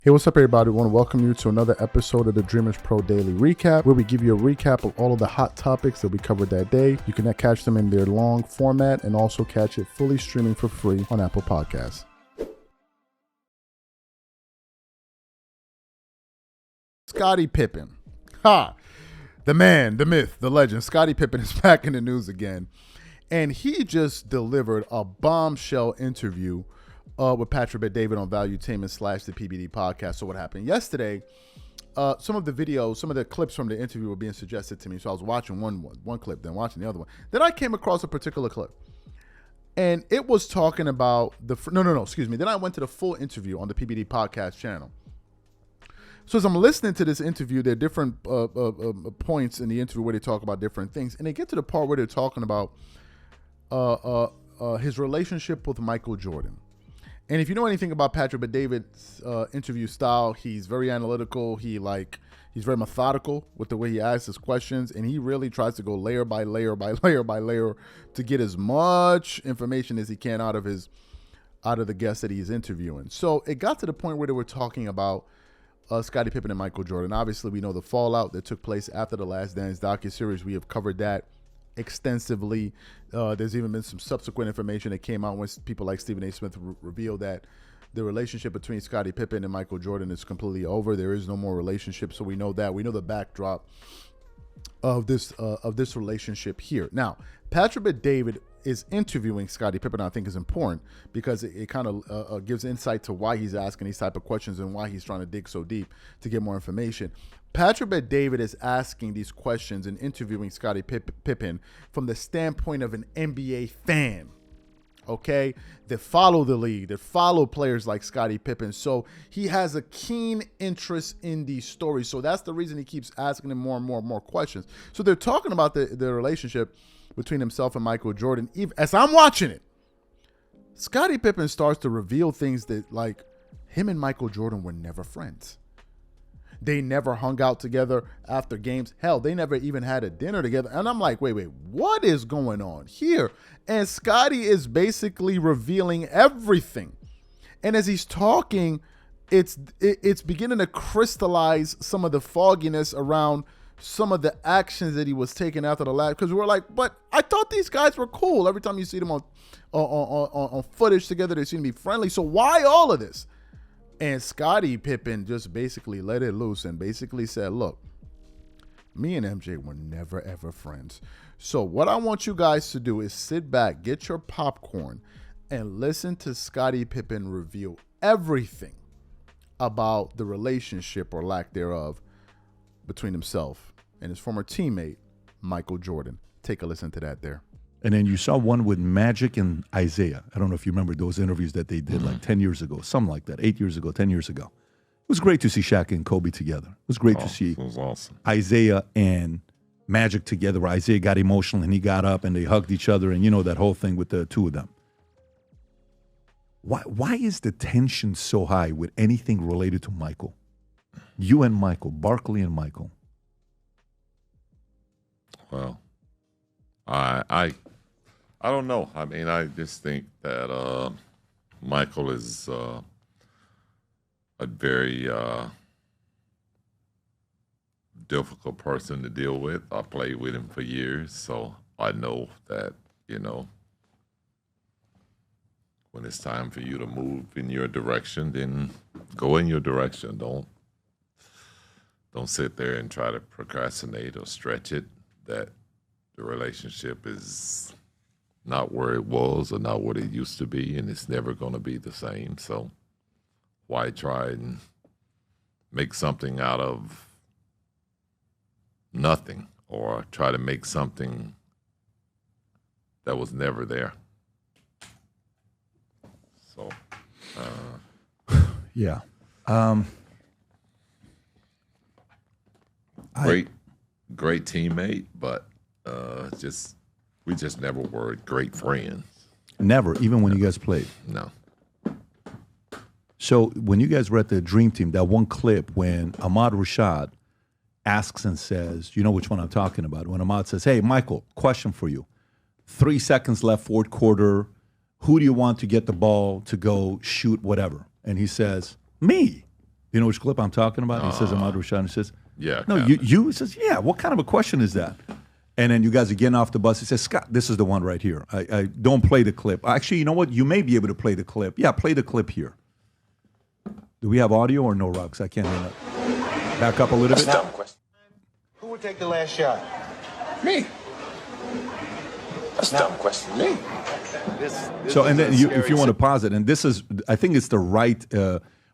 Hey, what's up, everybody? I want to welcome you to another episode of the Dreamers Pro Daily Recap, where we give you a recap of all of the hot topics that we covered that day. You can catch them in their long format and also catch it fully streaming for free on Apple Podcasts. Scottie Pippen. Ha! The man, the myth, the legend. Scottie Pippen is back in the news again. And he just delivered a bombshell interview with Patrick Bet-David on Valuetainment / the PBD podcast. So what happened yesterday, some of the videos, some of the clips from the interview were being suggested to me. So I was watching one clip, then watching the other one. Then I came across a particular clip. And it was talking about Then I went to the full interview on the PBD podcast channel. So as I'm listening to this interview, there are different points in the interview where they talk about different things. And they get to the part where they're talking about his relationship with Michael Jordan. And if you know anything about Patrick Bet-David's interview style, he's very analytical. He's very methodical with the way he asks his questions, and he really tries to go layer by layer by layer by layer to get as much information as he can out of the guests that he's interviewing. So it got to the point where they were talking about Scottie Pippen and Michael Jordan. Obviously, we know the fallout that took place after the Last Dance docuseries. We have covered that extensively. There's even been some subsequent information that came out when people like Stephen A. Smith revealed that the relationship between Scottie Pippen and Michael Jordan is completely over. There is no more relationship. So we know that. We know the backdrop of this relationship here. Now, Patrick Bet-David is interviewing Scottie Pippen. I think is important because it kind of gives insight to why he's asking these type of questions and why he's trying to dig so deep to get more information. Patrick Bet-David is asking these questions and interviewing Scottie Pippen from the standpoint of an NBA fan, okay, that follow the league, that follow players like Scottie Pippen. So he has a keen interest in these stories. So that's the reason he keeps asking him more and more and more questions. So they're talking about the relationship between himself and Michael Jordan. As I'm watching it, Scottie Pippen starts to reveal things that, like, him and Michael Jordan were never friends. They never hung out together after games. Hell, they never even had a dinner together. And I'm like, wait, what is going on here? And Scottie is basically revealing everything. And as he's talking, it's beginning to crystallize some of the fogginess around some of the actions that he was taking after the last. Because we're like, but I thought these guys were cool. Every time you see them on footage together, they seem to be friendly. So why all of this? And Scottie Pippen just basically let it loose and basically said, look, me and MJ were never, ever friends. So what I want you guys to do is sit back, get your popcorn, and listen to Scottie Pippen reveal everything about the relationship or lack thereof between himself and his former teammate, Michael Jordan. Take a listen to that there. And then you saw one with Magic and Isaiah. I don't know if you remember those interviews that they did like 10 years ago, something like that, 8 years ago, 10 years ago. It was great to see Shaq and Kobe together. It was great to see awesome. Isaiah and Magic together, where Isaiah got emotional and he got up and they hugged each other, and you know that whole thing with the two of them. Why is the tension so high with anything related to Michael? You and Michael, Barkley and Michael. Well, I don't know. I mean, I just think that Michael is a very difficult person to deal with. I played with him for years, so I know that, when it's time for you to move in your direction, then go in your direction. Don't sit there and try to procrastinate or stretch it. That the relationship is not where it was or not what it used to be, and it's never going to be the same. So why try and make something out of nothing, or try to make something that was never there? So, yeah. Great teammate, but we just never were great friends. Never, even when you guys played. No. So when you guys were at the Dream Team, that one clip when Ahmad Rashad asks and says, you know which one I'm talking about, when Ahmad says, hey, Michael, question for you. 3 seconds left, fourth quarter. Who do you want to get the ball to go shoot whatever? And he says, me. You know which clip I'm talking about? He says, Ahmad Rashad, and he says, Yeah. no, you, he says, yeah, what kind of a question is that? And then you guys are getting off the bus. He says, Scott, this is the one right here. I don't play the clip. Actually, you know what? You may be able to play the clip. Yeah, play the clip here. Do we have audio or no, Rob? 'Cause I can't hear that. Back up a little bit. Dumb question. Who would take the last shot? Me. That's a dumb question. Me. So, and then if you want to pause it, and this is, I think it's the right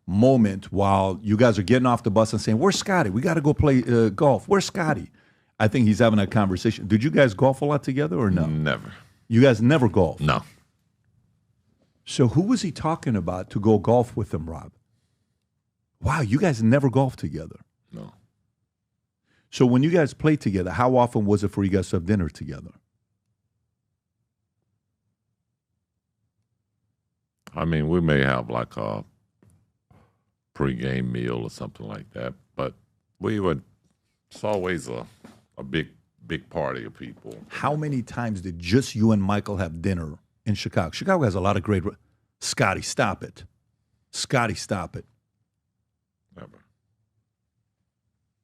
moment while you guys are getting off the bus and saying, where's Scottie? We got to go play golf. Where's Scottie? I think he's having that conversation. Did you guys golf a lot together or no? Never. You guys never golf? No. So who was he talking about to go golf with him, Rob? Wow, you guys never golfed together. No. So when you guys played together, how often was it for you guys to have dinner together? I mean, we may have like a pregame meal or something like that, but it's always a big party of people. How many times did just you and Michael have dinner in Chicago? Chicago has a lot of great... Scottie, stop it. Scottie, stop it. Never.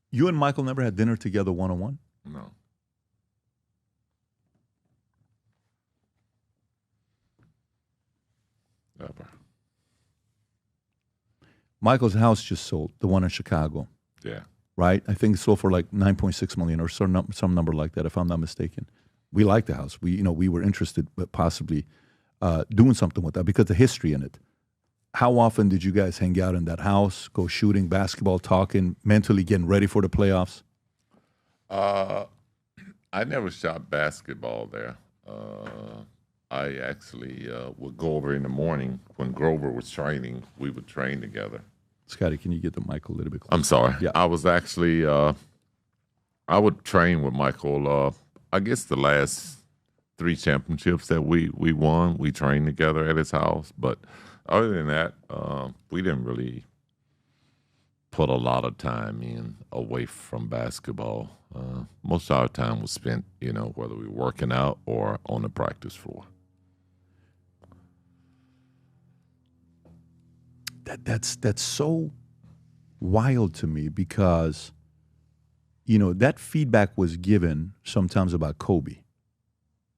You and Michael never had dinner together one-on-one? No. Never. Michael's house just sold, the one in Chicago, Yeah. right? I think it sold for like $9.6 million or some number like that, if I'm not mistaken. We like the house. We were interested, but possibly doing something with that because of the history in it. How often did you guys hang out in that house, go shooting, basketball, talking, mentally getting ready for the playoffs? I never shot basketball there. I actually would go over in the morning when Grover was training. We would train together. Scottie, can you get the mic a little bit closer? I'm sorry. Yeah. I was actually, I would train with Michael. I guess the last 3 championships that we won, we trained together at his house. But other than that, we didn't really put a lot of time in away from basketball. Most of our time was spent, whether we were working out or on the practice floor. That's so wild to me because, that feedback was given sometimes about Kobe.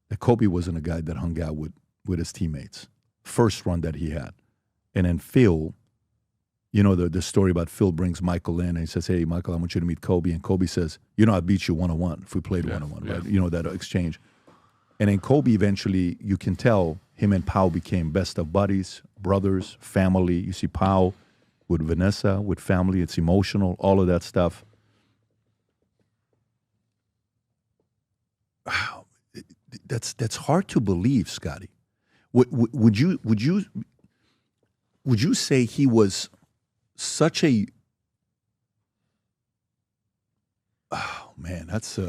That Kobe wasn't a guy that hung out with his teammates. First run that he had. And then Phil, the story about Phil brings Michael in and he says, hey, Michael, I want you to meet Kobe. And Kobe says, I beat you one-on-one if we played one-on-one, right? That exchange. And then Kobe eventually, you can tell him and Pau became best of buddies, brothers, family. You see Pau with Vanessa, with family. It's emotional, all of that stuff. Wow, that's hard to believe, Scottie. Would you say he was such a? Oh man, that's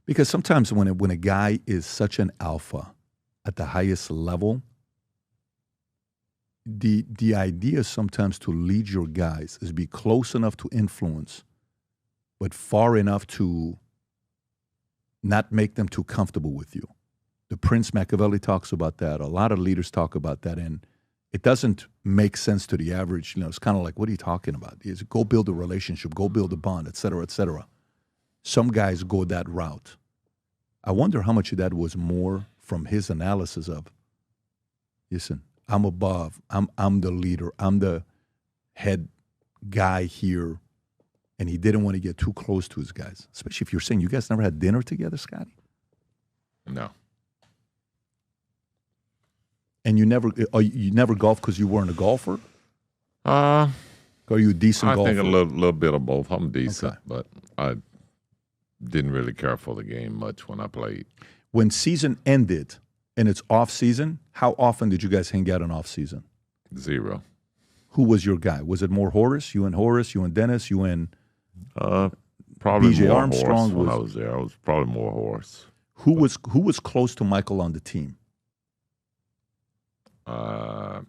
because sometimes when a guy is such an alpha at the highest level, the idea sometimes to lead your guys is be close enough to influence, but far enough to not make them too comfortable with you. The Prince Machiavelli talks about that. A lot of leaders talk about that, and it doesn't make sense to the average. It's kind of like, what are you talking about? Is go build a relationship, go build a bond, et cetera, et cetera. Some guys go that route. I wonder how much of that was more from his analysis of, listen, I'm above, I'm the leader, I'm the head guy here, and he didn't want to get too close to his guys. Especially if you're saying you guys never had dinner together, Scottie? No. And you never golfed because you weren't a golfer? Are you a decent golfer? I think a little bit of both. I'm decent, Okay. but I didn't really care for the game much when I played. When season ended and it's off season, how often did you guys hang out in off season? 0. Who was your guy? Was it more Horace? You and Horace? You and Dennis? You and Probably BJ more Armstrong Horace when I was there. I was probably more Horace. Who was close to Michael on the team? Him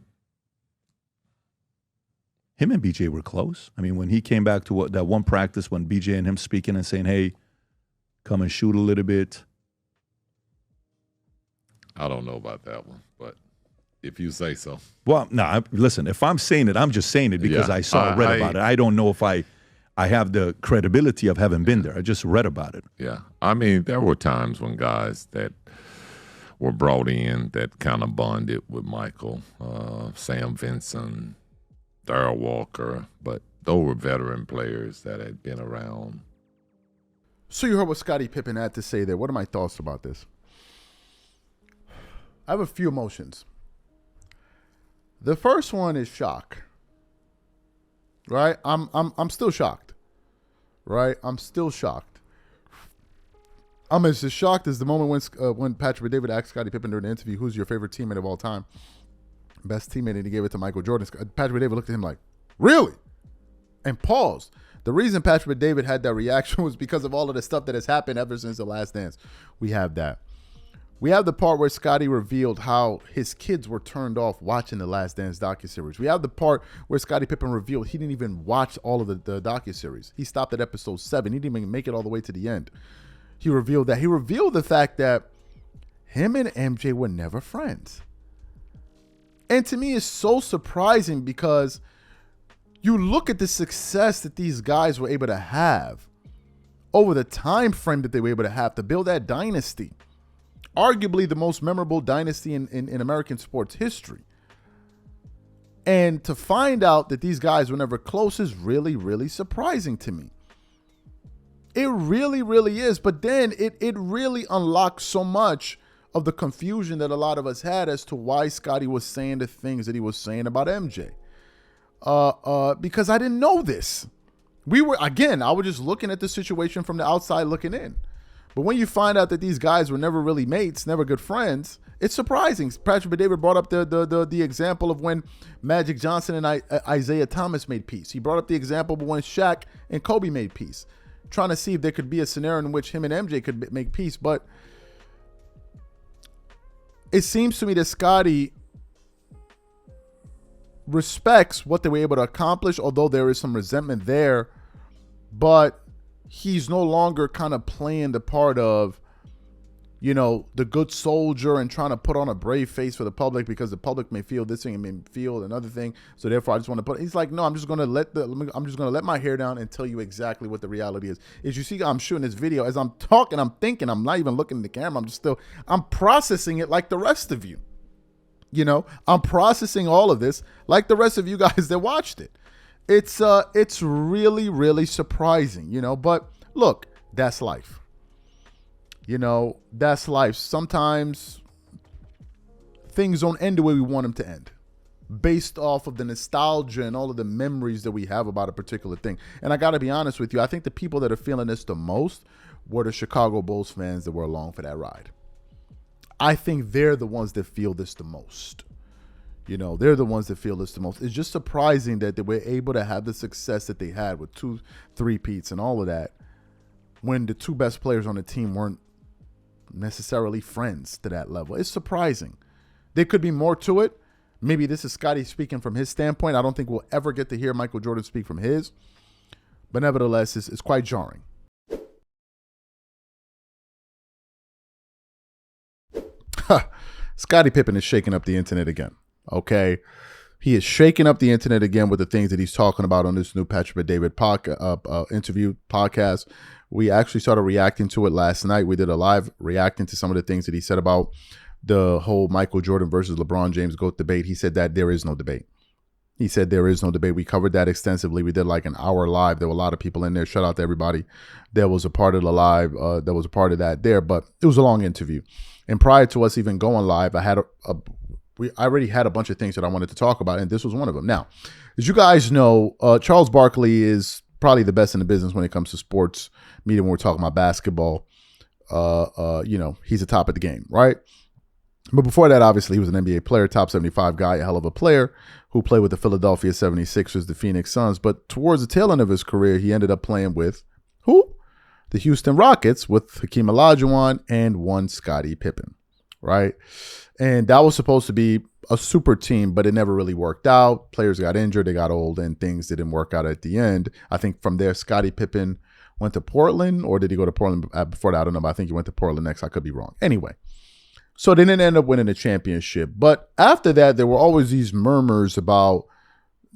and BJ were close. I mean, when he came back to that one practice when BJ and him speaking and saying, hey, come and shoot a little bit. I don't know about that one, but if you say so. Well, no, listen, if I'm saying it, I'm just saying it because Yeah. I read about it. I don't know if I have the credibility of having been there. I just read about it. Yeah. I mean, there were times when guys that were brought in that kind of bonded with Michael, Sam Vinson, Darrell Walker, but those were veteran players that had been around. So you heard what Scottie Pippen had to say there. What are my thoughts about this? I have a few emotions. The first one is shock. Right? I'm still shocked. Right? I'm still shocked. I'm as shocked as the moment when Patrick David asked Scottie Pippen during the interview, "Who's your favorite teammate of all time?" Best teammate, and he gave it to Michael Jordan. Patrick David looked at him like, "Really?" And paused. The reason Patrick David had that reaction was because of all of the stuff that has happened ever since The Last Dance. We have that. We have the part where Scottie revealed how his kids were turned off watching The Last Dance docuseries. We have the part where Scottie Pippen revealed he didn't even watch all of the docuseries. He stopped at episode 7. He didn't even make it all the way to the end. He revealed that. He revealed the fact that him and MJ were never friends. And to me, it's so surprising because you look at the success that these guys were able to have over the time frame that they were able to have to build that dynasty. Arguably the most memorable dynasty in American sports history. And to find out that these guys were never close is really, really surprising to me. It really, really is. But then it really unlocks so much of the confusion that a lot of us had as to why Scottie was saying the things that he was saying about MJ. Because I didn't know this. I was just looking at the situation from the outside looking in. But when you find out that these guys were never really mates, never good friends, it's surprising. Patrick David brought up the example of when Magic Johnson and Isaiah Thomas made peace. He brought up the example of when Shaq and Kobe made peace, trying to see if there could be a scenario in which him and MJ could make peace. But it seems to me that Scottie respects what they were able to accomplish, although there is some resentment there. But he's no longer kind of playing the part of, the good soldier and trying to put on a brave face for the public because the public may feel this thing and may feel another thing. So therefore, I just want to put. He's like, no, I'm just going to let my hair down and tell you exactly what the reality is. As you see, I'm shooting this video as I'm talking. I'm thinking. I'm not even looking at the camera. I'm processing it like the rest of you. I'm processing all of this like the rest of you guys that watched it. It's really, really surprising, but look, that's life. That's life. Sometimes things don't end the way we want them to end based off of the nostalgia and all of the memories that we have about a particular thing. And I got to be honest with you, I think the people that are feeling this the most were the Chicago Bulls fans that were along for that ride. I think they're the ones that feel this the most. They're the ones that feel this the most. It's just surprising that they were able to have the success that they had with 2 3-peats and all of that when the 2 best players on the team weren't necessarily friends to that level. It's surprising. There could be more to it. Maybe this is Scottie speaking from his standpoint. I don't think we'll ever get to hear Michael Jordan speak from his. But nevertheless, it's quite jarring. Scottie Pippen is shaking up the internet again. Okay, he is shaking up the internet again with the things that he's talking about on this new Patrick David interview podcast. We actually started reacting to it last night. We did a live reacting to some of the things that he said about the whole Michael Jordan versus LeBron James GOAT debate. He said that there is no debate. He said there is no debate. We covered that extensively. We did like an hour live. There were a lot of people in there. Shout out to everybody that was a part of the live. That was a part of that there, but it was a long interview. And prior to us even going live, I already had a bunch of things that I wanted to talk about, and this was one of them. Now, as you guys know, Charles Barkley is probably the best in the business when it comes to sports media. When we're talking about basketball, he's the top of the game, right? But before that, obviously, he was an NBA player, top 75 guy, a hell of a player who played with the Philadelphia 76ers, the Phoenix Suns. But towards the tail end of his career, he ended up playing with who? The Houston Rockets with Hakeem Olajuwon and one Scottie Pippen, right? And that was supposed to be a super team, but it never really worked out. Players got injured, they got old, and things didn't work out at the end. I think from there, Scottie Pippen went to Portland, or did he go to Portland before that? I don't know, but I think he went to Portland next. I could be wrong. Anyway, So they didn't end up winning the championship. But after that, there were always these murmurs about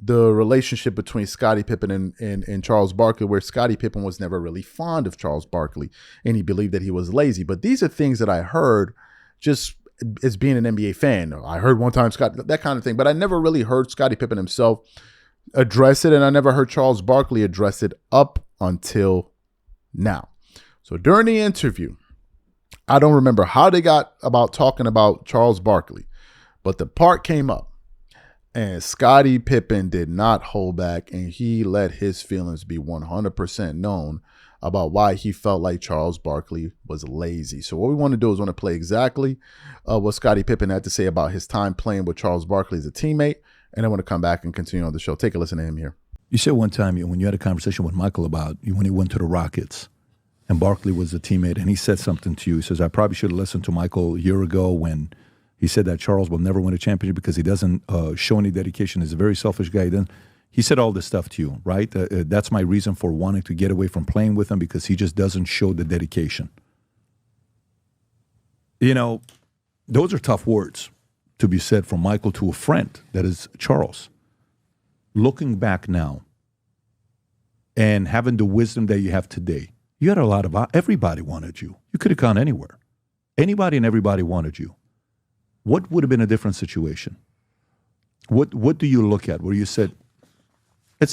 the relationship between Scottie Pippen and Charles Barkley, where Scottie Pippen was never really fond of Charles Barkley, and he believed that he was lazy. But these are things that I heard just as being an NBA fan. I heard one time that kind of thing, but I never really heard Scottie Pippen himself address it, and I never heard Charles Barkley address it up until now. So during the interview, I don't remember how they got about talking about Charles Barkley, but the part came up, and Scottie Pippen did not hold back, and he let his feelings be 100% known about why he felt like Charles Barkley was lazy. So what we want to do is want to play exactly what Scottie Pippen had to say about his time playing with Charles Barkley as a teammate, and I want to come back and continue on the show. Take a listen to him here. You said one time when you had a conversation with Michael about when he went to the Rockets and Barkley was a teammate, and he said something to you. He says, I probably should have listened to Michael a year ago when he said that Charles will never win a championship because he doesn't show any dedication. He's a very selfish guy. He said all this stuff to you, right? That's my reason for wanting to get away from playing with him, because he just doesn't show the dedication. You know, those are tough words to be said from Michael to a friend that is Charles. Looking back now and having the wisdom that you have today, you had a lot of, everybody wanted you. You could have gone anywhere. Anybody and everybody wanted you. What would have been a different situation? What do you look at where you said,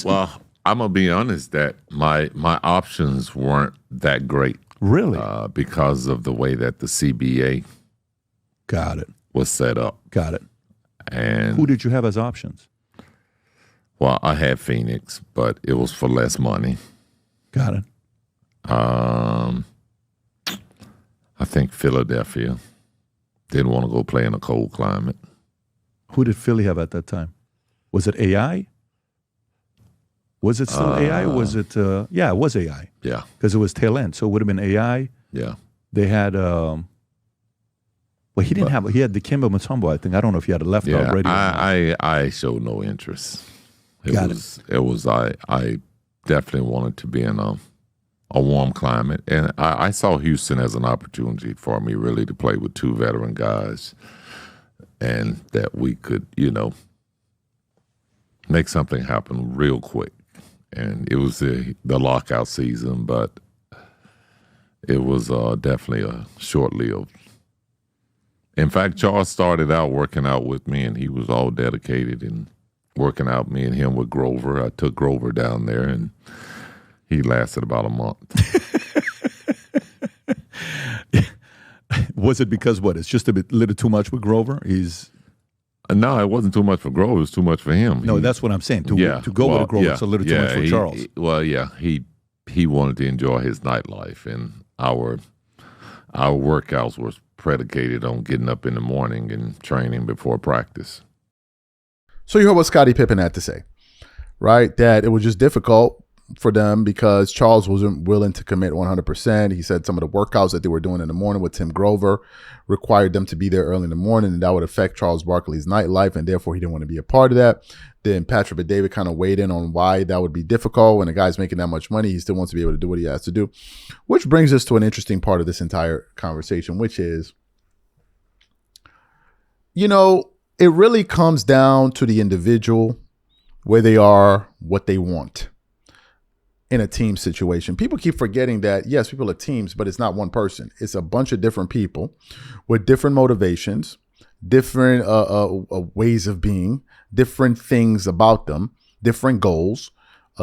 well, I'm going to be honest that my options weren't that great. Really? Because of the way that the CBA Got it. was set up. Got it. And who did you have as options? Well, I had Phoenix, but it was for less money. Got it. I think Philadelphia. Didn't want to go play in a cold climate. Who did Philly have at that time? Was it AI? Was it still AI? Or was it? Yeah, it was AI. Yeah. Because it was tail end. So it would have been AI. Yeah. They had, well, he didn't have, he had Dikembe Mutombo, I think. I don't know if he had a left out ready. I showed no interest. It was I definitely wanted to be in a warm climate. And I saw Houston as an opportunity for me really to play with two veteran guys and that we could, make something happen real quick. And it was the lockout season, but it was definitely a short-lived. In fact, Charles started out working out with me, and he was all dedicated and working out, me and him with Grover. I took Grover down there, and he lasted about a month. Was it because what? It's just a little too much with Grover? No, it wasn't too much for Grover. It was too much for him. No, that's what I'm saying. To go with Grover, it's a little too much for Charles. He wanted to enjoy his nightlife, and our workouts were predicated on getting up in the morning and training before practice. So you heard what Scottie Pippen had to say, right? That it was just difficult for them because Charles wasn't willing to commit 100%. He said some of the workouts that they were doing in the morning with Tim Grover required them to be there early in the morning, and that would affect Charles Barkley's nightlife, and therefore he didn't want to be a part of that. Then Patrick Bet-David kind of weighed in on why that would be difficult. When a guy's making that much money, he still wants to be able to do what he has to do. Which brings us to an interesting part of this entire conversation, which is, it really comes down to the individual, where they are, what they want in a team situation. People keep forgetting that, yes, people are teams, but it's not one person. It's a bunch of different people with different motivations, different ways of being, different things about them, different goals,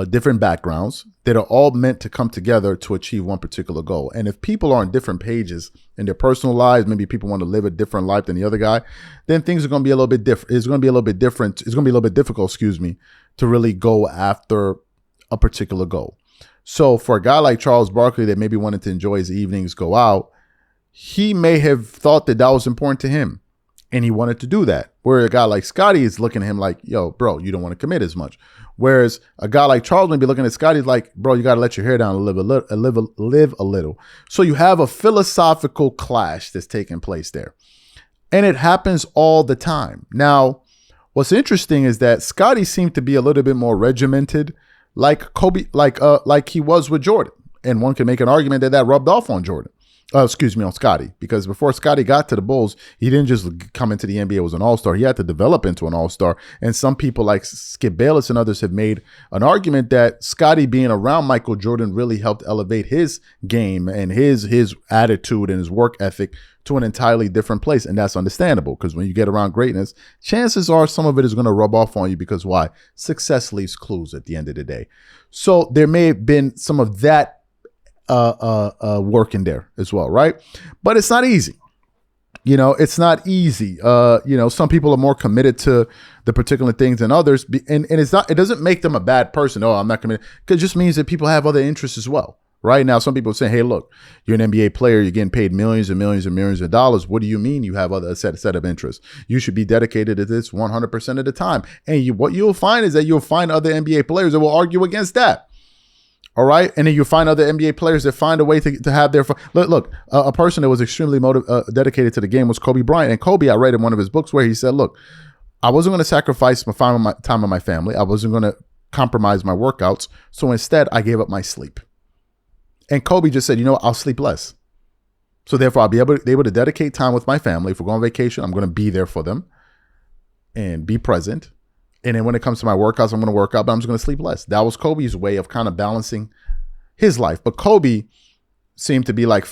different backgrounds that are all meant to come together to achieve one particular goal. And if people are on different pages in their personal lives, maybe people want to live a different life than the other guy, then things are going to be a little bit different. It's going to be a little bit different. It's going to be a little bit difficult, to really go after a particular goal. So for a guy like Charles Barkley that maybe wanted to enjoy his evenings, go out, he may have thought that was important to him and he wanted to do that. Where a guy like Scottie is looking at him like, yo, bro, you don't want to commit as much. Whereas a guy like Charles may be looking at Scottie like, bro, you got to let your hair down and live a little. So you have a philosophical clash that's taking place there. And it happens all the time. Now, what's interesting is that Scottie seemed to be a little bit more regimented, like Kobe, like he was with Jordan. And one can make an argument that rubbed off on Jordan. Excuse me, on Scottie, because before Scottie got to the Bulls, he didn't just come into the NBA as an all-star. He had to develop into an all-star. And some people like Skip Bayless and others have made an argument that Scottie being around Michael Jordan really helped elevate his game and his attitude and his work ethic to an entirely different place. And that's understandable, because when you get around greatness, chances are some of it is going to rub off on you, because why? Success leaves clues at the end of the day. So there may have been some of that work in there as well, right? But it's not easy. It's not easy. Some people are more committed to the particular things than others, and it doesn't make them a bad person. Oh, I'm not committed, because it just means that people have other interests as well. Right now, some people say, hey, look, you're an NBA player, you're getting paid millions and millions and millions of dollars. What do you mean you have a set of interests? You should be dedicated to this 100% of the time. And what you'll find is that you'll find other NBA players that will argue against that. All right. And then you find other NBA players that find a way to have their fun. Look, a person that was extremely dedicated to the game was Kobe Bryant. And Kobe, I read in one of his books where he said, look, I wasn't going to sacrifice my time with my family. I wasn't going to compromise my workouts. So instead, I gave up my sleep. And Kobe just said, I'll sleep less. So therefore, I'll be able to dedicate time with my family. If we're going on vacation, I'm going to be there for them and be present. And then when it comes to my workouts, I'm going to work out, but I'm just going to sleep less. That was Kobe's way of kind of balancing his life. But Kobe seemed to be like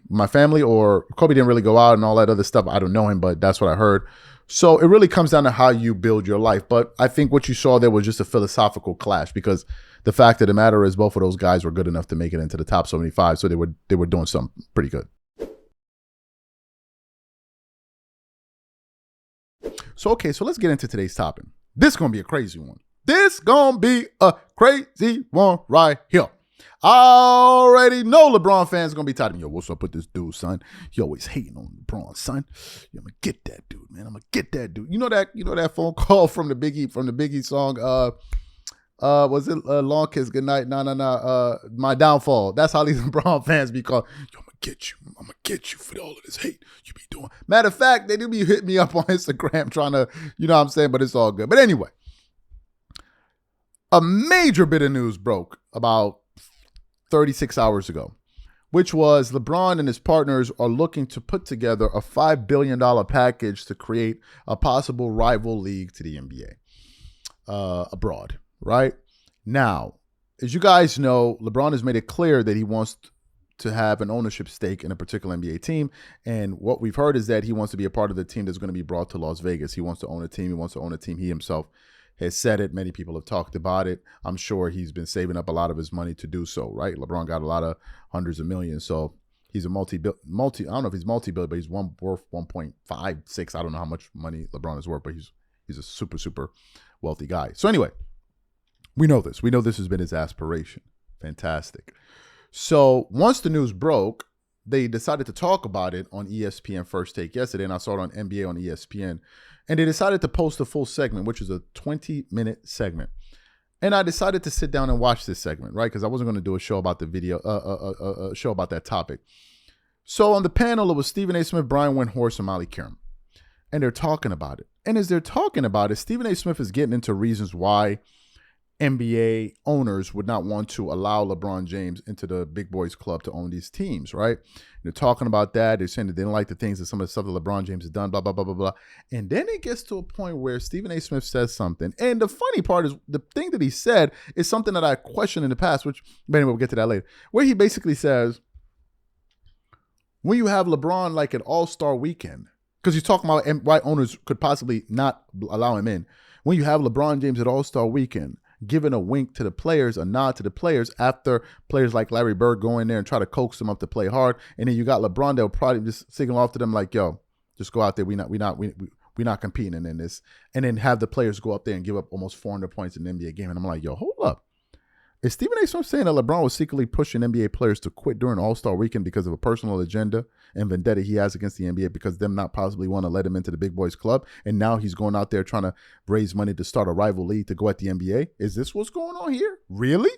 my family, or Kobe didn't really go out and all that other stuff. I don't know him, but that's what I heard. So it really comes down to how you build your life. But I think what you saw there was just a philosophical clash, because the fact of the matter is both of those guys were good enough to make it into the top 75. So they were doing something pretty good. So let's get into today's topic. This is going to be a crazy one. Right here. I already know LeBron fans are going to be tired of me. Yo, what's up with this dude, son? You always hating on LeBron, son. I'm going to get that dude, man. I'm going to get that dude. You know that phone call from the Biggie song, was it Long Kiss Goodnight? No. My Downfall. That's how these LeBron fans be called. Yo, I'm going to get you. I'm going to get you for all of this hate you be doing. Matter of fact, they do be hitting me up on Instagram trying to, you know what I'm saying? But it's all good. But anyway, a major bit of news broke about 36 hours ago, which was LeBron and his partners are looking to put together a $5 billion package to create a possible rival league to the NBA abroad, right? Now, as you guys know, LeBron has made it clear that he wants to have an ownership stake in a particular NBA team. And what we've heard is that he wants to be a part of the team that's going to be brought to Las Vegas. He wants to own a team. He wants to own a team. He himself has said it. Many people have talked about it. I'm sure he's been saving up a lot of his money to do so, right? LeBron got a lot of hundreds of millions. So he's a I don't know if he's multi-bill, but he's worth 1.56. I don't know how much money LeBron is worth, but he's a super, super wealthy guy. So anyway, we know this. We know this has been his aspiration. Fantastic. So once the news broke, they decided to talk about it on ESPN First Take yesterday, and I saw it on NBA on ESPN. And they decided to post a full segment, which is a 20-minute segment. And I decided to sit down and watch this segment, right? Because I wasn't going to do a show about the video, a show about that topic. So on the panel, it was Stephen A. Smith, Brian Windhorst, and Molly Qerim. And they're talking about it. And as they're talking about it, Stephen A. Smith is getting into reasons why NBA owners would not want to allow LeBron James into the big boys club to own these teams, right? They're talking about that. They're saying that they don't like the things that some of the stuff that LeBron James has done, blah, blah, blah, blah, blah. And then it gets to a point where Stephen A. Smith says something. And the funny part is the thing that he said is something that I questioned in the past, which, but anyway, we'll get to that later, where he basically says, when you have LeBron like an all-star weekend, because he's talking about why owners could possibly not allow him in. When you have LeBron James at all-star weekend, giving a wink to the players, a nod to the players after players like Larry Bird go in there and try to coax them up to play hard. And then you got LeBron that will probably just signal off to them like, yo, just go out there. We're not competing in this. And then have the players go up there and give up almost 400 points in an NBA game. And I'm like, yo, hold up. Is Stephen A. Smith saying that LeBron was secretly pushing NBA players to quit during All-Star Weekend because of a personal agenda and vendetta he has against the NBA because them not possibly want to let him into the big boys club? And now he's going out there trying to raise money to start a rival league to go at the NBA? Is this what's going on here? Really?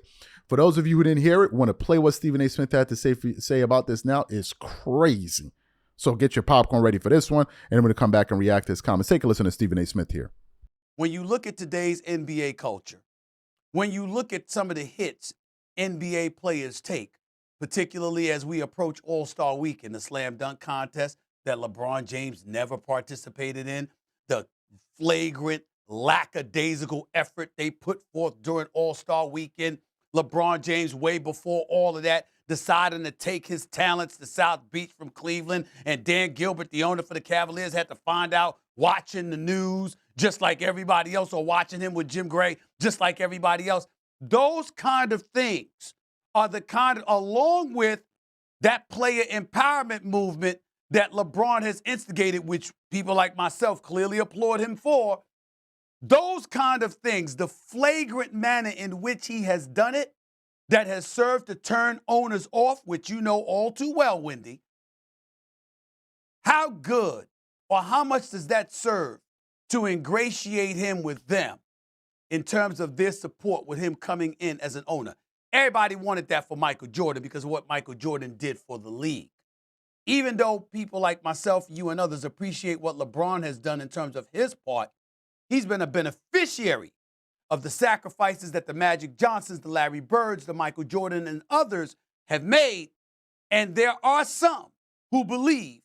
For those of you who didn't hear it, want to play what Stephen A. Smith had to say about this now? It's crazy. So get your popcorn ready for this one, and I'm going to come back and react to his comments. Take a listen to Stephen A. Smith here. When you look at today's NBA culture, when you look at some of the hits NBA players take, particularly as we approach All-Star Week in the slam dunk contest that LeBron James never participated in, the flagrant, lackadaisical effort they put forth during All-Star Weekend. LeBron James, way before all of that, deciding to take his talents to South Beach from Cleveland, and Dan Gilbert, the owner for the Cavaliers, had to find out watching the news just like everybody else, or watching him with Jim Gray just like everybody else. Those kind of things are the kind of, along with that player empowerment movement that LeBron has instigated, which people like myself clearly applaud him for. Those kind of things, the flagrant manner in which he has done it, that has served to turn owners off, which you know all too well, Wendy. How good or how much does that serve to ingratiate him with them in terms of their support with him coming in as an owner? Everybody wanted that for Michael Jordan because of what Michael Jordan did for the league. Even though people like myself, you and others appreciate what LeBron has done in terms of his part, he's been a beneficiary of the sacrifices that the Magic Johnsons, the Larry Birds, the Michael Jordan, and others have made. And there are some who believe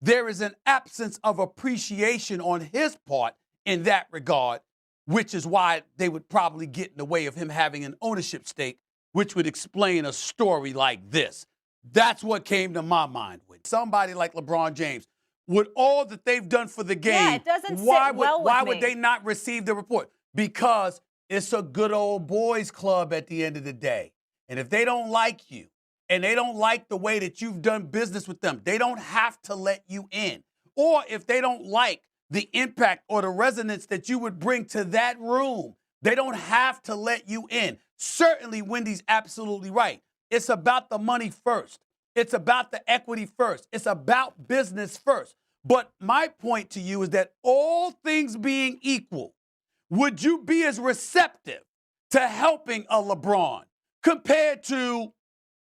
there is an absence of appreciation on his part in that regard, which is why they would probably get in the way of him having an ownership stake, which would explain a story like this. That's what came to my mind with somebody like LeBron James. With all that they've done for the game, it doesn't why sit well why with would me. they not receive the report? Because it's a good old boys club at the end of the day. And if they don't like you and they don't like the way that you've done business with them, they don't have to let you in. Or if they don't like the impact or the resonance that you would bring to that room, they don't have to let you in. Certainly, Wendy's absolutely right. It's about the money first. It's about the equity first. It's about business first. But my point to you is that all things being equal, would you be as receptive to helping a LeBron compared to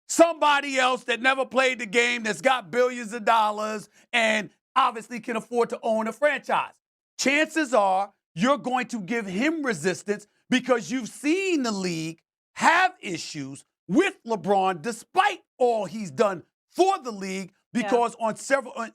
somebody else that never played the game, that's got billions of dollars and obviously can afford to own a franchise? Chances are you're going to give him resistance because you've seen the league have issues with LeBron despite all he's done for the league, because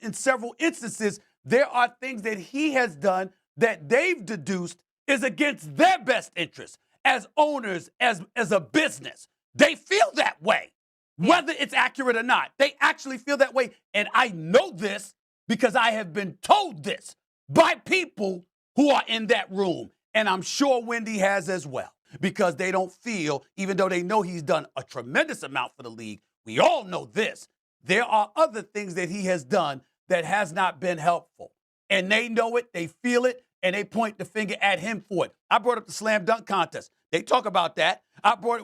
in several instances, there are things that he has done that they've deduced is against their best interests as owners, as a business. They feel that way, whether it's accurate or not. They actually feel that way. And I know this because I have been told this by people who are in that room. And I'm sure Wendy has as well, because they don't feel, even though they know he's done a tremendous amount for the league, we all know this, there are other things that he has done that has not been helpful. And they know it, they feel it, and they point the finger at him for it. I brought up the slam dunk contest. They talk about that.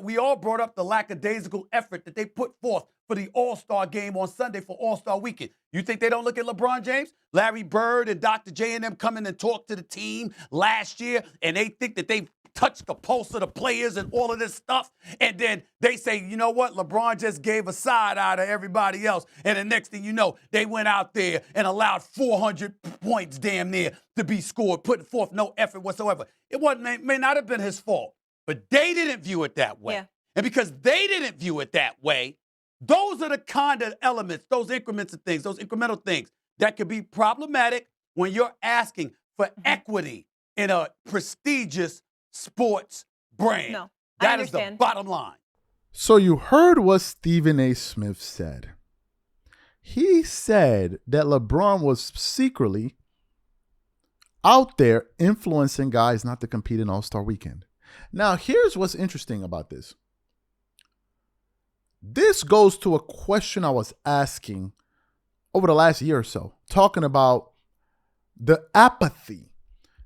We all brought up the lackadaisical effort that they put forth for the All-Star game on Sunday for All-Star Weekend. You think they don't look at LeBron James? Larry Bird and Dr. J and them come in and talk to the team last year, and they think that they've touched the pulse of the players and all of this stuff. And then they say, you know what? LeBron just gave a side eye to everybody else. And the next thing you know, they went out there and allowed 400 points damn near to be scored, putting forth no effort whatsoever. It may not have been his fault, but they didn't view it that way. Yeah. And because they didn't view it that way, those are the kind of elements, those increments of things, those incremental things that could be problematic when you're asking for equity in a prestigious sports brand. No, that is the bottom line. So you heard what Stephen A. Smith said. He said that LeBron was secretly out there influencing guys not to compete in All-Star Weekend. Now, here's what's interesting about this. This goes to a question I was asking over the last year or so, talking about the apathy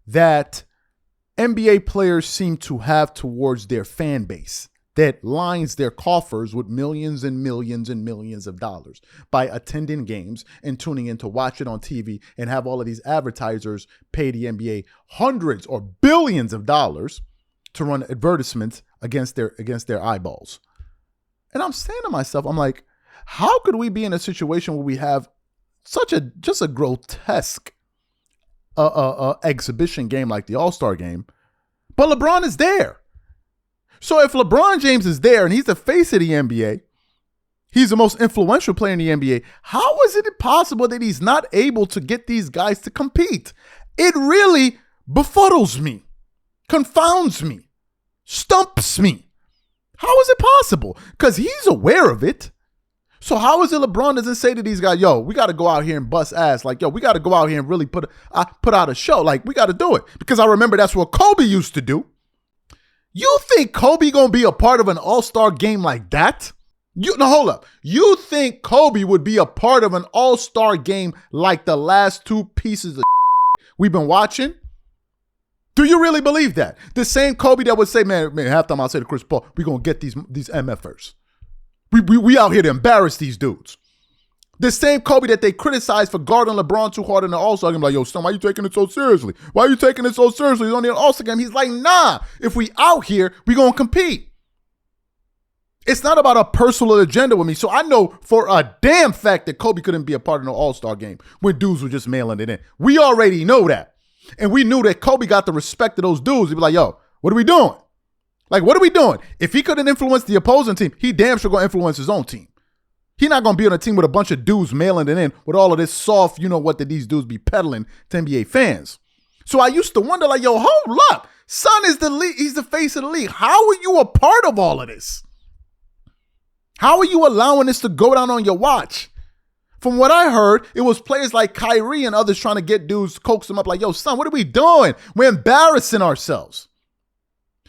that NBA players seem to have towards their fan base that lines their coffers with millions and millions and millions of dollars by attending games and tuning in to watch it on TV and have all of these advertisers pay the NBA hundreds or billions of dollars to run advertisements against their eyeballs. And I'm saying to myself, I'm like, how could we be in a situation where we have just a grotesque exhibition game like the All-Star game, but LeBron is there? So if LeBron James is there and he's the face of the NBA, He's the most influential player in the NBA. How is it possible that he's not able to get these guys to compete? It really befuddles me, confounds me, stumps me. How is it possible? Because he's aware of it. So how is it LeBron doesn't say to these guys, yo, we got to go out here and bust ass. Like, yo, we got to go out here and really put out a show. Like, we got to do it. Because I remember that's what Kobe used to do. You think Kobe going to be a part of an all-star game like that? Hold up. You think Kobe would be a part of an all-star game like the last two pieces of we've been watching? Do you really believe that? The same Kobe that would say, man, halftime I'll say to Chris Paul, we're going to get these MFers. We out here to embarrass these dudes. The same Kobe that they criticized for guarding LeBron too hard in the All-Star game. Like, yo, son, why you taking it so seriously? Why are you taking it so seriously? He's on the All-Star game. He's like, nah, if we out here, we going to compete. It's not about a personal agenda with me. So I know for a damn fact that Kobe couldn't be a part of no All-Star game when dudes were just mailing it in. We already know that. And we knew that Kobe got the respect of those dudes. He'd be like, yo, what are we doing? Like, what are we doing? If he couldn't influence the opposing team, he damn sure going to influence his own team. He not going to be on a team with a bunch of dudes mailing it in with all of this soft, you know what, that these dudes be peddling to NBA fans. So I used to wonder, like, yo, hold up. Son is the league. He's the face of the league. How are you a part of all of this? How are you allowing this to go down on your watch? From what I heard, it was players like Kyrie and others trying to get dudes, coax them up like, yo, son, what are we doing? We're embarrassing ourselves.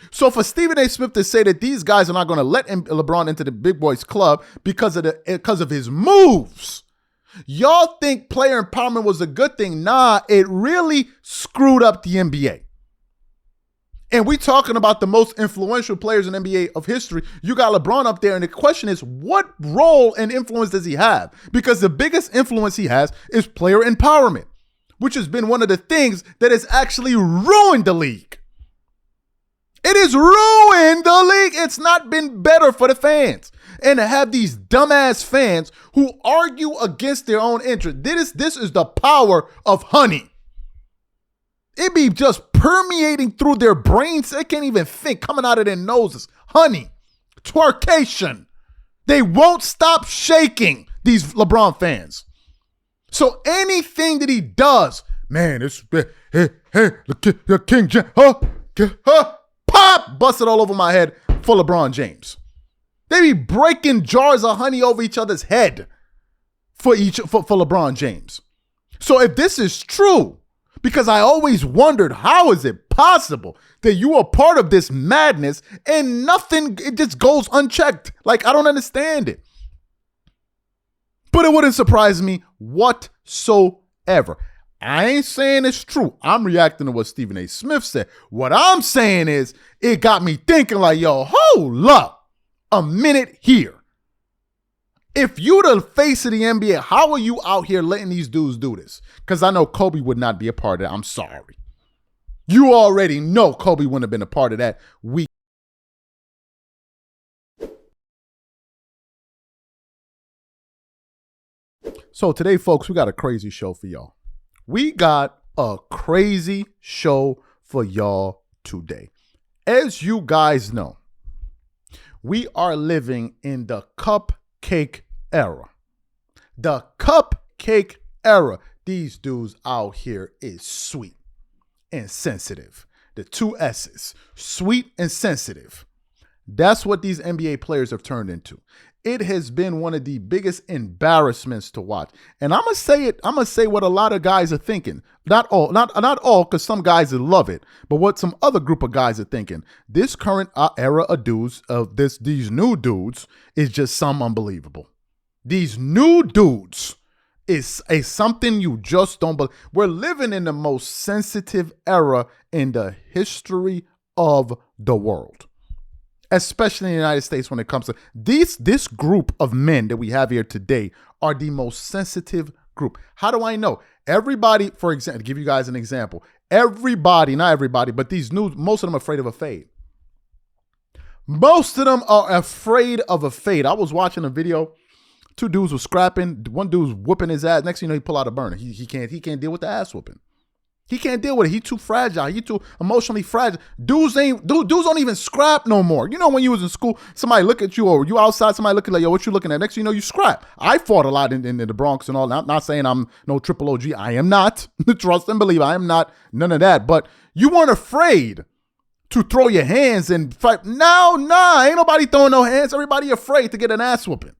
So for Stephen A. Smith to say that these guys are not going to let LeBron into the big boys club because of his moves, y'all think player empowerment was a good thing? Nah, it really screwed up the NBA. And we talking about the most influential players in NBA of history. You got LeBron up there, and the question is, what role and influence does he have? Because the biggest influence he has is player empowerment, which has been one of the things that has actually ruined the league. It has ruined the league. It's not been better for the fans. And to have these dumbass fans who argue against their own interest. This is the power of honey. It be just permeating through their brains. They can't even think, coming out of their noses. Honey, twerkation. They won't stop shaking, these LeBron fans. So anything that he does, man, it's the King James, pop, busted all over my head for LeBron James. They be breaking jars of honey over each other's head for LeBron James. So if this is true, because I always wondered, how is it possible that you are part of this madness and nothing, it just goes unchecked? Like, I don't understand it. But it wouldn't surprise me whatsoever. I ain't saying it's true. I'm reacting to what Stephen A. Smith said. What I'm saying is, it got me thinking like, yo, hold up a minute here. If you the face of the NBA, how are you out here letting these dudes do this? Because I know Kobe would not be a part of that. I'm sorry. You already know Kobe wouldn't have been a part of that. So today, folks, we got a crazy show for y'all. We got a crazy show for y'all today. As you guys know, we are living in the cupcake era. The cupcake era. These dudes out here is sweet and sensitive. The two S's, sweet and sensitive. That's what these NBA players have turned into. It has been one of the biggest embarrassments to watch. And I'm going to say it. I'm going to say what a lot of guys are thinking. Not all, because some guys love it, but what some other group of guys are thinking. This current era of dudes, these new dudes, is just some unbelievable. These new dudes is something you just don't believe. We're living in the most sensitive era in the history of the world. Especially in the United States when it comes to this group of men that we have here today are the most sensitive group. How do I know? Everybody, for example, to give you guys an example, everybody, not everybody, but most of them are afraid of a fade. Most of them are afraid of a fade. I was watching a video. Two dudes were scrapping. One dude's whooping his ass. Next thing you know, he pull out a burner. He can't deal with the ass whooping. He can't deal with it. He too fragile. He too emotionally fragile. Dudes don't even scrap no more. You know, when you was in school, somebody look at you, or you outside, somebody looking like, yo, what you looking at? Next thing you know, you scrap. I fought a lot in the Bronx and all. I'm not saying I'm no triple OG. I am not. Trust and believe. I am not. None of that. But you weren't afraid to throw your hands and fight. No, nah. Ain't nobody throwing no hands. Everybody afraid to get an ass whooping.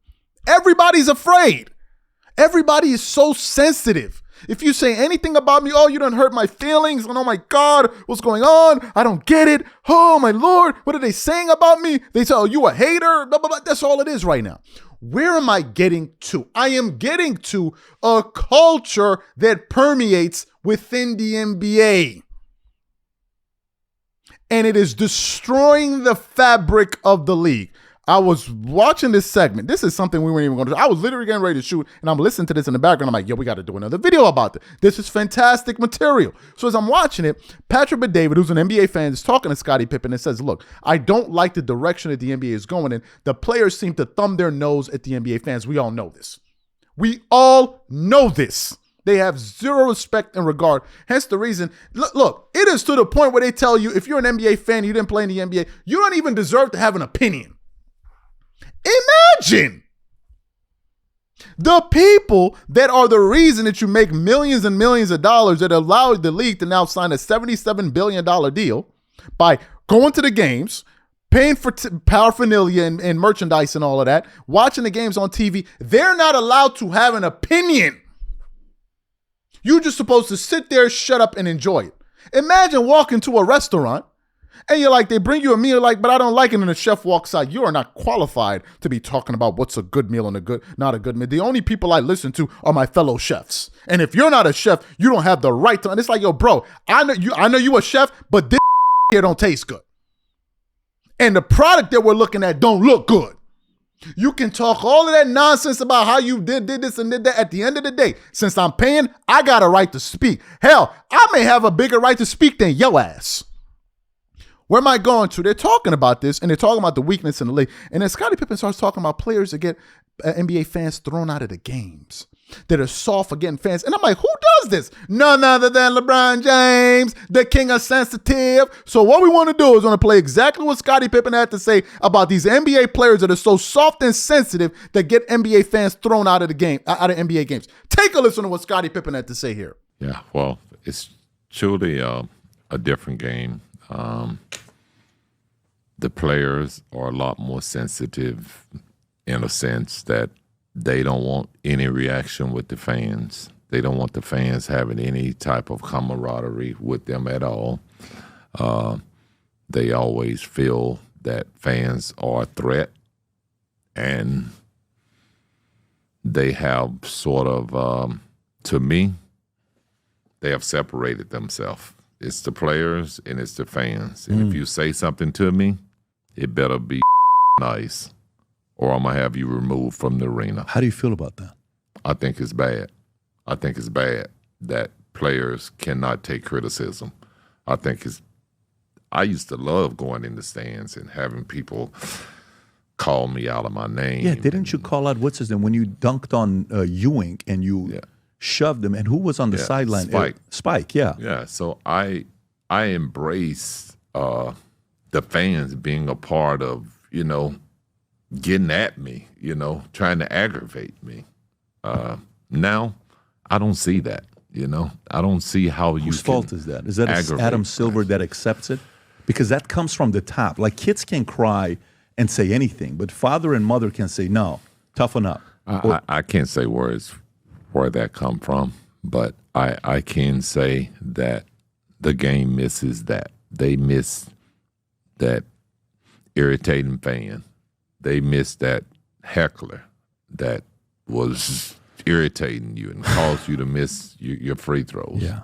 Everybody's afraid. Everybody is so sensitive. If you say anything about me, oh, you done hurt my feelings, and oh my God, what's going on? I don't get it. Oh my Lord, what are they saying about me? They say, oh, you a hater, blah, blah, blah. That's all it is right now. Where am I getting to? I am getting to a culture that permeates within the NBA. And it is destroying the fabric of the league. I was watching this segment. This is something we weren't even going to do. I was literally getting ready to shoot, and I'm listening to this in the background. I'm like, yo, we got to do another video about this. This is fantastic material. So as I'm watching it, Patrick Bet-David, who's an NBA fan, is talking to Scottie Pippen and says, look, I don't like the direction that the NBA is going in. The players seem to thumb their nose at the NBA fans. We all know this. We all know this. They have zero respect and regard. Hence the reason, look, it is to the point where they tell you, if you're an NBA fan, you didn't play in the NBA, you don't even deserve to have an opinion. Imagine the people that are the reason that you make millions and millions of dollars that allow the league to now sign a $77 billion deal by going to the games, paying for paraphernalia and merchandise and all of that, watching the games on TV. They're not allowed to have an opinion. You're just supposed to sit there, shut up, and enjoy it. Imagine walking to a restaurant and you're like, they bring you a meal, like, but I don't like it, and the chef walks out. You are not qualified to be talking about what's a good meal and not a good meal. The only people I listen to are my fellow chefs. And if you're not a chef, you don't have the right to. And it's like, yo, bro, I know you a chef, but this here don't taste good. And the product that we're looking at don't look good. You can talk all of that nonsense about how you did this and did that. At the end of the day, since I'm paying, I got a right to speak. Hell, I may have a bigger right to speak than your ass. Where am I going to? They're talking about this, and they're talking about the weakness in the league. And then Scottie Pippen starts talking about players that get NBA fans thrown out of the games, that are soft for getting fans. And I'm like, who does this? None other than LeBron James, the king of sensitive. So what we want to do is want to play exactly what Scottie Pippen had to say about these NBA players that are so soft and sensitive that get NBA fans thrown out of the game, out of NBA games. Take a listen to what Scottie Pippen had to say here. Yeah, well, it's truly a different game. The players are a lot more sensitive in a sense that they don't want any reaction with the fans. They don't want the fans having any type of camaraderie with them at all. They always feel that fans are a threat, and they have sort of, to me, they have separated themselves. It's the players and it's the fans. And if you say something to me, it better be nice, or I'm going to have you removed from the arena. How do you feel about that? I think it's bad. I think it's bad that players cannot take criticism. I used to love going in the stands and having people call me out of my name. Yeah, didn't you call out, what's his name, when you dunked on Ewing and you shoved him, and who was on the sideline? Spike, yeah. Yeah, so I embrace the fans being a part of, getting at me, trying to aggravate me. Now, I don't see that, I don't see how you Whose fault is that? Is that Adam Silver that accepts it? Because that comes from the top. Like, kids can cry and say anything, but father and mother can say, no, toughen up. I can't say where that come from, but I can say that the game misses that. They miss that irritating fan. They miss that heckler that was irritating you and caused you to miss your free throws. Yeah.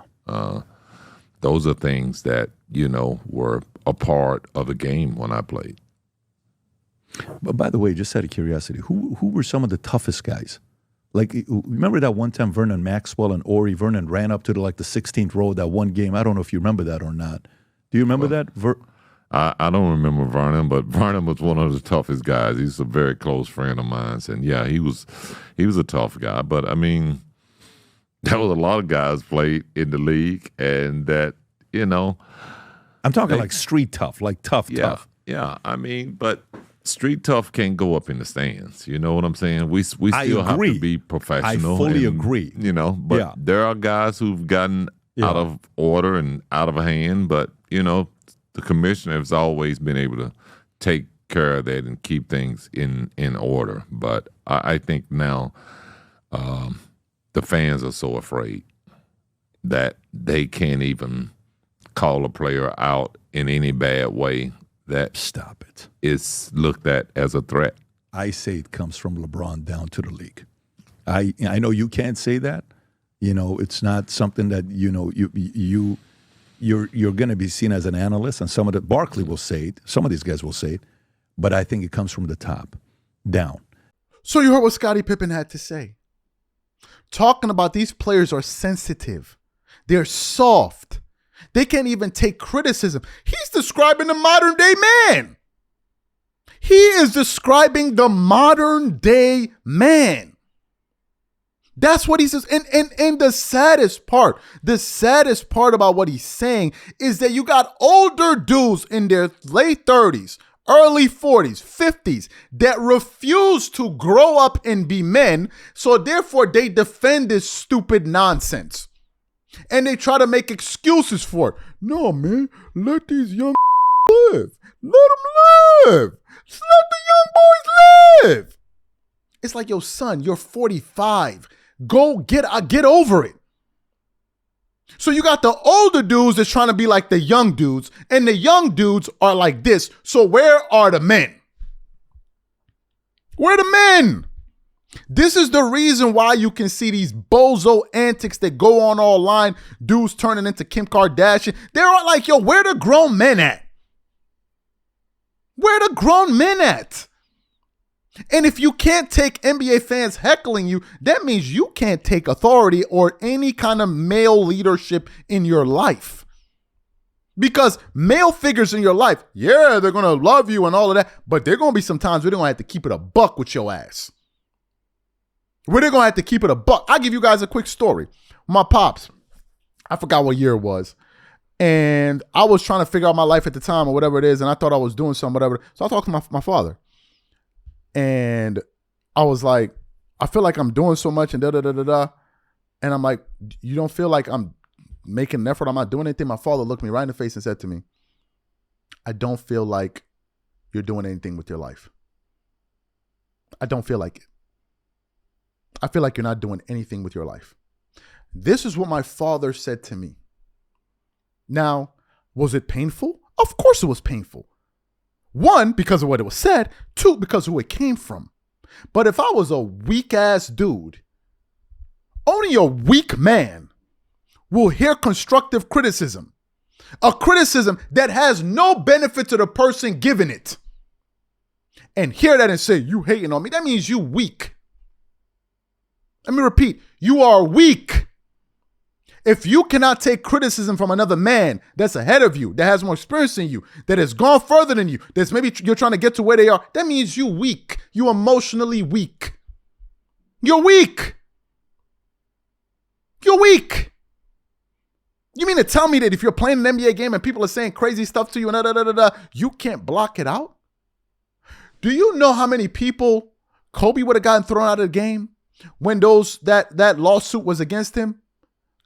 Those are things that, were a part of the game when I played. But by the way, just out of curiosity, who were some of the toughest guys? Like, remember that one time Vernon Maxwell and Vernon ran up to the 16th row of that one game? I don't know if you remember that or not. Do you remember that? I don't remember Vernon, but Vernon was one of the toughest guys. He's a very close friend of mine. And yeah, he was a tough guy. But I mean, there was a lot of guys played in the league, and that, you know. I'm talking like street tough, like tough. Yeah, I mean, but street tough can't go up in the stands. You know what I'm saying? We still have to be professional. I fully agree. You know, but there are guys who've gotten out of order and out of hand, but, you know, the commissioner has always been able to take care of that and keep things in order. But I think now the fans are so afraid that they can't even call a player out in any bad way that stop it is looked at as a threat. I say it comes from LeBron down to the league. I know you can't say that. You know, it's not something that, you know, you're going to be seen as an analyst, and some of the Barkley will say it, some of these guys will say it, but I think it comes from the top down. So you heard what Scottie Pippen had to say. Talking about these players are sensitive. They're soft. They can't even take criticism. He's describing the modern day man. He is describing the modern day man. That's what he says. And the saddest part about what he's saying is that you got older dudes in their late 30s, early 40s, 50s that refuse to grow up and be men. So therefore they defend this stupid nonsense. And they try to make excuses for it. No, man, let these young live. Let them live. Just let the young boys live. It's like, yo, son, you're 45. Go get over it. So you got the older dudes that's trying to be like the young dudes, and the young dudes are like this. So where are the men? Where are the men? This is the reason why you can see these bozo antics that go on online, dudes turning into Kim Kardashian. They're all like, yo, where the grown men at? Where the grown men at? And if you can't take NBA fans heckling you, that means you can't take authority or any kind of male leadership in your life. Because male figures in your life, yeah, they're going to love you and all of that, but there are going to be some times where they're going to have to keep it a buck with your ass. Where they're going to have to keep it a buck. I'll give you guys a quick story. My pops, I forgot what year it was. And I was trying to figure out my life at the time or whatever it is. And I thought I was doing something, whatever. So I talked to my father. And I was like, I feel like I'm doing so much and da-da-da-da-da. And I'm like, you don't feel like I'm making an effort? I'm not doing anything. My father looked me right in the face and said to me, I don't feel like you're doing anything with your life. I don't feel like it. I feel like you're not doing anything with your life. This is what my father said to me. Now, was it painful? Of course it was painful. One, because of what it was said. Two, because of who it came from. But if I was a weak-ass dude, only a weak man will hear constructive criticism. A criticism that has no benefit to the person giving it. And hear that and say, you hating on me. That means you weak. Let me repeat, you are weak. If you cannot take criticism from another man that's ahead of you, that has more experience than you, that has gone further than you, that's maybe you're trying to get to where they are, that means you weak. You emotionally weak. You're weak. You're weak. You mean to tell me that if you're playing an NBA game and people are saying crazy stuff to you and you can't block it out? Do you know how many people Kobe would have gotten thrown out of the game when that lawsuit was against him?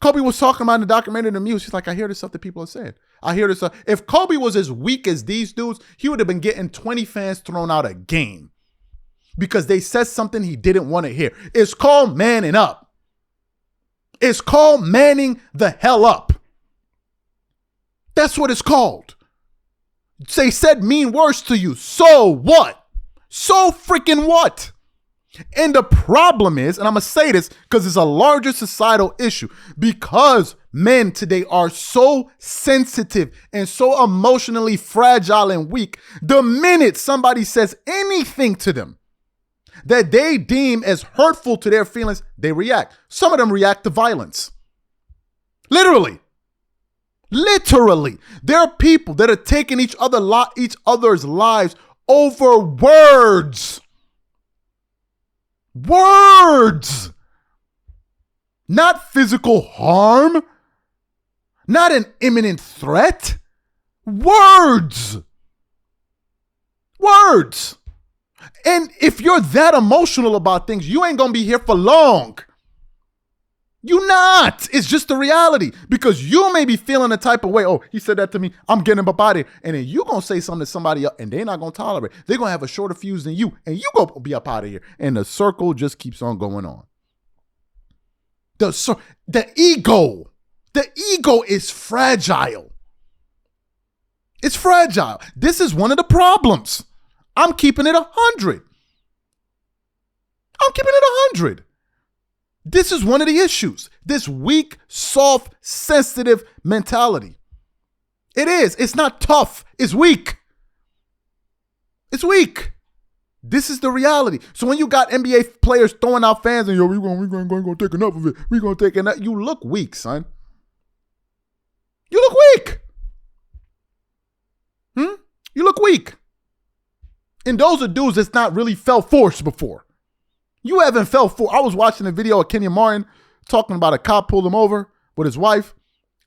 Kobe was talking about in the documentary in the news. He's like, I hear this stuff that people are saying. I hear this stuff. If Kobe was as weak as these dudes, he would have been getting 20 fans thrown out a game because they said something he didn't want to hear. It's called manning up. It's called manning the hell up. That's what it's called. They said mean words to you. So what? So freaking what? And the problem is, and I'm going to say this because it's a larger societal issue, because men today are so sensitive and so emotionally fragile and weak, the minute somebody says anything to them that they deem as hurtful to their feelings, they react. Some of them react to violence. Literally. There are people that are taking each other's lives over words. Words. Not physical harm. Not an imminent threat. Words. Words. And if you're that emotional about things, you ain't gonna be here for long. You not. It's just the reality. Because you may be feeling the type of way, oh, he said that to me, I'm getting him up out of here. And then you gonna say something to somebody else, and they're not gonna tolerate. They're gonna have a shorter fuse than you, and you gonna be up out of here. And the circle just keeps on going on. The ego is fragile. It's fragile. This is one of the problems. I'm keeping it 100. I'm keeping it 100. This is one of the issues. This weak, soft, sensitive mentality. It is. It's not tough. It's weak. It's weak. This is the reality. So when you got NBA players throwing out fans and we're going to take enough of it. We're going to take enough. You look weak, son. You look weak. You look weak. And those are dudes that's not really felt force before. You haven't felt force. I was watching a video of Kenyon Martin talking about a cop pulled him over with his wife,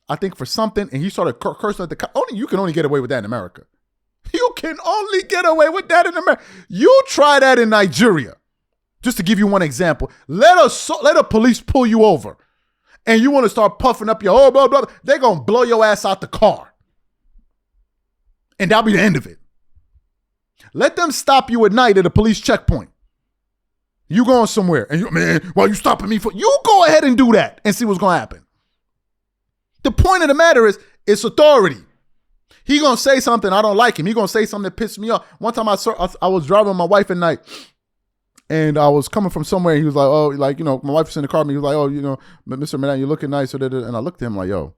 I think for something, and he started cursing at the cop. You can only get away with that in America. You can only get away with that in America. You try that in Nigeria. Just to give you one example. Let a police pull you over, and you want to start puffing up your blah, blah, blah. They're going to blow your ass out the car. And that'll be the end of it. Let them stop you at night at a police checkpoint. You going somewhere, and why you stopping me for? You go ahead and do that and see what's going to happen. The point of the matter is, it's authority. He going to say something, I don't like him. He going to say something that pissed me off. One time I was driving with my wife at night, and I was coming from somewhere. He was like, oh, like, my wife was in the car. And he was like, oh, Mr. Madan, you're looking nice. And I looked at him like, yo,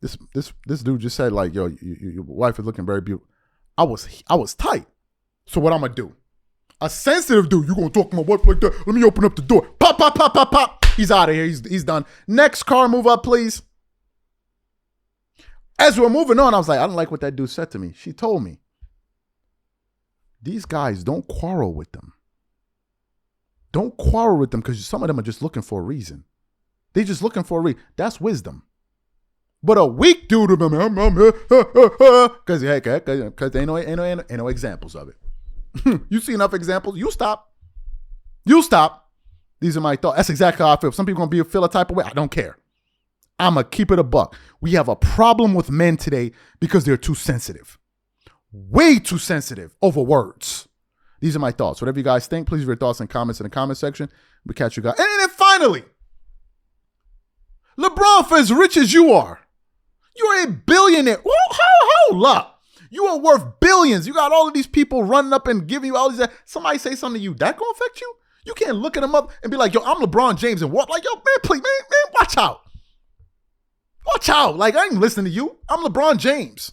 this dude just said, like, yo, your wife is looking very beautiful. I was tight. So what I'm going to do? A sensitive dude, you going to talk to my wife like that? Let me open up the door. Pop, pop, pop, pop, pop. He's out of here. He's done. Next car, move up, please. As we're moving on, I was like, I don't like what that dude said to me. She told me, these guys, don't quarrel with them. Don't quarrel with them because some of them are just looking for a reason. They're just looking for a reason. That's wisdom. But a weak dude, because ain't no examples of it. You see enough examples, you stop. You stop. These are my thoughts. That's exactly how I feel. Some people going to feel a type of way. I don't care. I'm going to keep it a buck. We have a problem with men today because they're too sensitive. Way too sensitive over words. These are my thoughts. Whatever you guys think, please leave your thoughts and comments in the comment section. We'll catch you guys. And then finally, LeBron, for as rich as you are, you're a billionaire. Hold up. You are worth billions. You got all of these people running up and giving you all these. Somebody say something to you, that gonna affect you? You can't look at them up and be like, yo, I'm LeBron James and what? Like, yo, man, please, man, watch out. Watch out. Like, I ain't listening to you. I'm LeBron James.